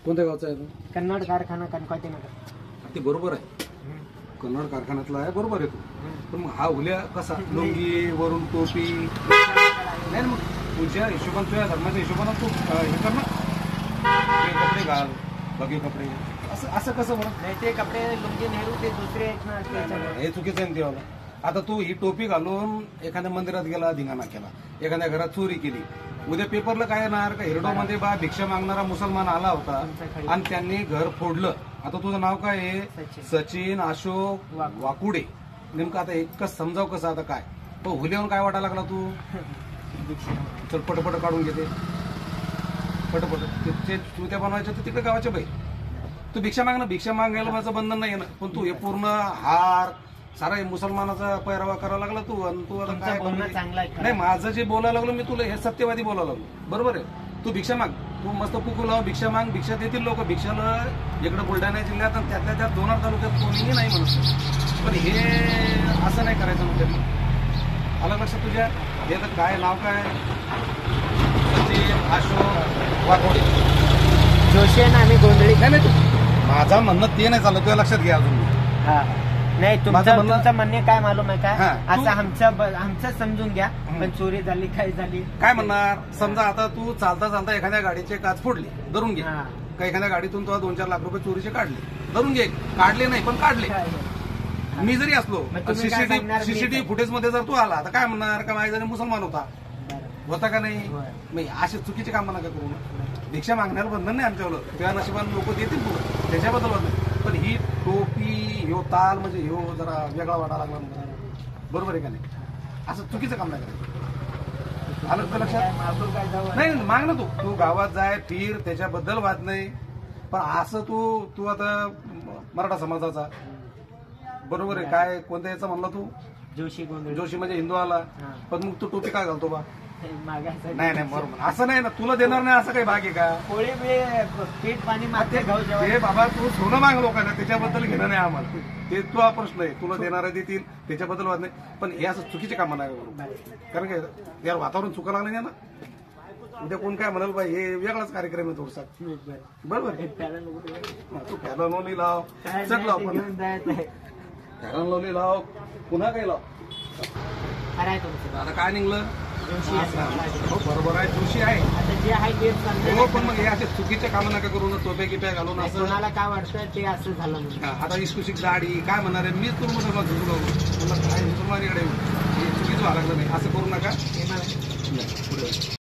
कोणत्या गावचा आहे तो? कन्नड कारखाना कणकवली नगर. ते बरोबर आहे, कन्नड कारखान्यातला आहे, बरोबर आहे तो. पण मग हा हुल्या कसा लुंगी वरून टोपी नाही मग तुझ्या हिशोबान तुझ्या धर्माच्या हिशोबानं तू हे कर ना, ते कपडे घाल बघे कपडे, असं असं कसं बरं? नाही ते कपडे लुंगी नेहरू ते दुसरे आहेत ना त्याच्यामुळे. हे चुकीचं आहे तेव्हा. आता तू ही टोपी घालून एखाद्या मंदिरात गेला, धिंगाणा केला, एखाद्या घरात चोरी केली, उद्या पेपरला काय येणार का हिरडोमध्ये बा भिक्षा मागणारा मुसलमान आला होता आणि त्यांनी घर फोडलं. आता तुझं नाव काय आहे? सचिन अशोक वाकुडे. नेमकं आता एकच समजाव कसं आता काय तो हुल्यावर काय वाटायला लागला तू? चल पटपट काढून घेते पटपट ते तू त्या बनवायचं तर तिकडे गावाच्या बाई तू भिक्षा माग ना. भिक्षा मागायला माझं बंधन नाही ना, पण तू हे पूर्ण हार सारा मुसलमानाचा पैरावा करायला लागला तू. आणि तू आता काय नाही, माझं जे बोलायला लागलो मी तुला हे सत्यवादी बोलायला लागलो, बरोबर आहे. तू भिक्षा माग, तू मस्त कुकू लाव, भिक्षा माग, भिक्षा देतील लोक. भिक्षाला इकडे बुलढाणा जिल्ह्यात आणि त्यातल्या त्यात 2 तालुक्यात कोणीही नाही म्हणत, पण हे असं नाही करायचं म्हणते. आलं लक्षात तुझ्या? हे तर काय नाव काय? सचिन अशोक वाघोडे जोशी आहे ना, आम्ही गोंधळी. नाही माझा म्हणणं ते नाही चाललं, तुझ्या लक्षात घ्या अजून. नाही तुमचं म्हणणे काय मालूम आहे का? हा, असं आमचं समजून घ्या. पण चोरी झाली काय झाली काय म्हणणार? समजा आता तू चालता चालता एखाद्या गाडीचे काच फोडले, धरून घे का एखाद्या गाडीतून तुला 2-4 लाख रुपये चोरीचे काढले, धरून घे. काढले नाही पण काढले. मी जरी असलो सीसीटीव्ही फुटेज मध्ये जर तू आला तर काय म्हणणार का माझ्या जरी मुसलमान होता का नाही? मी असे चुकीचे काम नका करू. भिक्षा मागण्याला बंधन नाही आमच्यावर, त्या नशिबाने लोक देतील तुला, त्याच्याबद्दल बंधन. पण ही टोपी ह्यो ताल म्हणजे ह्यो जरा वेगळा वाटायला लागला, बरोबर आहे का नाही? असं चुकीचं काम नाही करायचं. आलं तर लक्षात? नाही माग ना तू गावात जाय फिर, त्याच्याबद्दल वाद नाही. पण असं तू आता मराठा समाजाचा बरोबर आहे काय कोणत्या याचा म्हणला तू? जोशी गोंधळी. जोशी म्हणजे हिंदू आला, पण मग तू टोपी काय घालतो बा? नाही नाही बरोबर असं नाही ना, तुला देणार नाही असं काही भाग आहे का? पोळी पीठ पाणी मागते हे बाबा तू सोनं माग लोकांना, त्याच्याबद्दल घेणं नाही आम्हाला, ते तुझा प्रश्न आहे. तुला देणारा देतील त्याच्याबद्दल वाद नाही, पण हे असं चुकीचे कामं नाही बरोबर. कारण काय यार वातावरण चुका लागलं नाही ना, उद्या कोण काय म्हणाल बाई हे वेगळाच कार्यक्रम आहे थोडसा, बरोबर. तू फॅलन लोणी लाव, चट लाव, पण फॅलन लोणी लाव, पुन्हा काही लाव. आता काय निघलं? हो बरोबर आहे, जोशी आहे. आता जे आहे ते हो, पण मग हे असे चुकीचे कामं नका करून टोप्या गिप्या घालून असं. कोणाला काय वाटतं ते असं झालं. आता इस्कुशिक दाढी काय म्हणणार आहे? मीच तुला मुसलमान झुकलो, काय मुसलमानीकडे हे चुकीचं व्हायला लागलं नाही, असं करू नका. पुढे